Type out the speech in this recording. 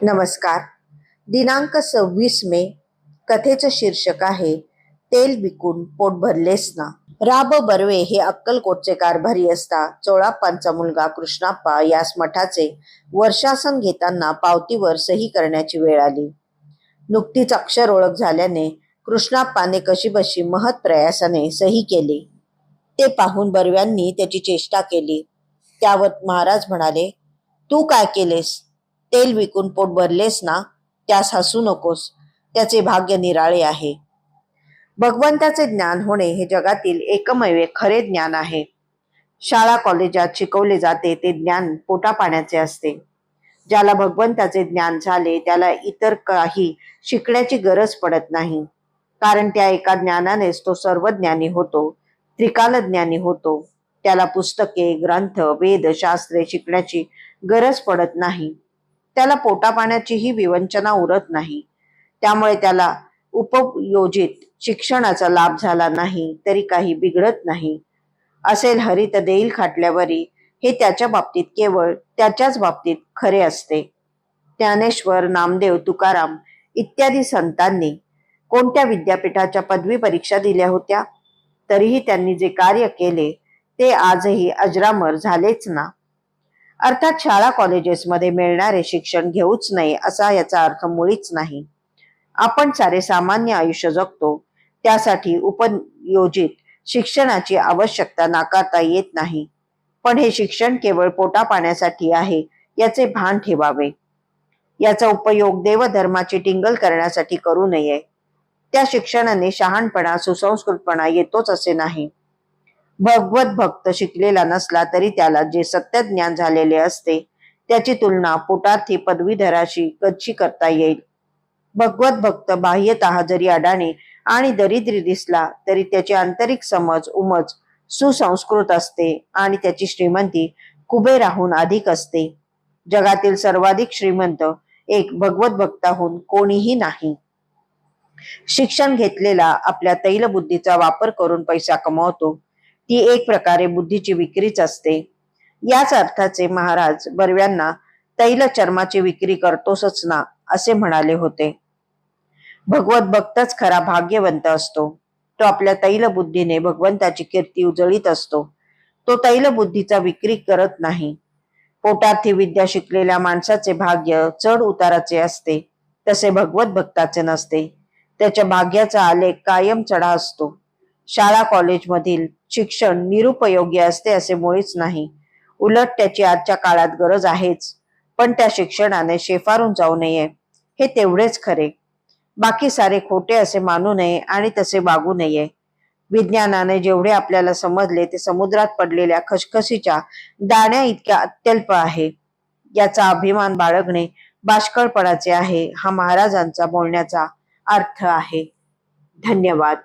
नमस्कार. दिनांक 26 मे. कथेचं शीर्षक आहे तेल विकून पोट भरलेस ना. बर्वे हे अक्कलकोटचे कारभारी असता चोळाप्पांचा मुलगा कृष्णाप्पा यास मठाचे वर्षासन घेताना पावतीवर सही करण्याची वेळ आली. नुकतीच अक्षर ओळख झाल्याने कृष्णाप्पाने कशीबशी महत् प्रयासाने सही केली. ते पाहून बर्व्यांनी त्याची चेष्टा केली. त्यावर महाराज म्हणाले, तू काय केलेस? तेल विकून पोट भरलेस ना, त्यास हसू नकोस. त्याचे भाग्य निराळे आहे. भगवंताचे ज्ञान होणे हे जगातील एकमेव खरे ज्ञान आहे. शाळा कॉलेजात शिकवले जाते ते ज्ञान पोटापाण्याचे असते. ज्याला भगवंताचे ज्ञान झाले त्याला इतर काही शिकण्याची गरज पडत नाही. कारण त्या एका ज्ञानानेच तो सर्वज्ञानी होतो, त्रिकालज्ञानी होतो. त्याला पुस्तके, ग्रंथ, वेद, शास्त्रे शिकण्याची गरज पडत नाही. त्याला पोटापाण्याचीही विवंचना उरत नाही. त्यामुळे त्याला उपयोजित शिक्षणाचा लाभ झाला नाही तरी काही बिघडत नाही. असेल हरित देईल खाटल्यावरी हे त्याच्या बाबतीत केवळ त्याच्याच बाबतीत खरे असते. ज्ञानेश्वर, नामदेव, तुकाराम इत्यादी संतांनी कोणत्या विद्यापीठाच्या पदवी परीक्षा दिल्या होत्या? तरीही त्यांनी जे कार्य केले ते आजही अजरामर झालेच ना. अर्थात शाळा कॉलेजेसमध्ये मिळणारे शिक्षण घेऊच नये असा याचा अर्थ मुळीच नाही. आपण सारे सामान्य आयुष्य जगतो, त्यासाठी उपयोजित शिक्षणाची आवश्यकता नाकारता येत नाही. पण हे शिक्षण केवळ पोटापाण्यासाठी आहे याचे भान ठेवावे. याचा उपयोग देवधर्माची टिंगल करण्यासाठी करू नये. त्या शिक्षणाने शहाणपणा, सुसंस्कृतपणा येतोच असे नाही. भगवत भक्त शिकलेला नसला तरी त्याला जे सत्य ज्ञान झालेले असते त्याची तुलना पोटार्थी पदवीधराशी कशी करता येईल? भगवत भक्त बाह्यतः जरी अडाणी आणि दरिद्री दिसला तरी त्याची आंतरिक समज उमज सुसंस्कृत असते आणि त्याची श्रीमंती कुबेराहून अधिक असते. जगातील सर्वाधिक श्रीमंत एक भगवत भक्ताहून कोणीही नाही. शिक्षण घेतलेला आपल्या तैलबुद्धीचा वापर करून पैसा कमवतो. ती एक प्रकारे बुद्धीची विक्रीच असते. याच अर्थाचे महाराज बर्व्यांना तैल चर्माची विक्री करतोसच ना असे म्हणाले होते. भगवत भक्तच खरा भाग्यवंत असतो. तो आपल्या तैलबुद्धीने भगवंताची कीर्ती उजळीत असतो. तो तैलबुद्धीचा विक्री करत नाही. पोटार्थी विद्या शिकलेल्या माणसाचे भाग्य चढ उताराचे असते, तसे भगवत भक्ताचे नसते. त्याच्या भाग्याचा आलेख कायम चढा असतो. शाळा कॉलेजमधील शिक्षण निरुपयोगी असते असे मुळीच नाही. उलट त्याची आजच्या काळात गरज आहेच. पण त्या शिक्षणाने शेफारून जाऊ नये हे तेवढेच खरे. बाकी सारे खोटे असे मानू नये आणि तसे वागू नये. विज्ञानाने जेवढे आपल्याला समजले ते समुद्रात पडलेल्या खसखसीच्या दाण्या इतक्या अत्यल्प आहे. याचा अभिमान बाळगणे बाष्कळपणाचे आहे हा महाराजांचा बोलण्याचा अर्थ आहे. धन्यवाद.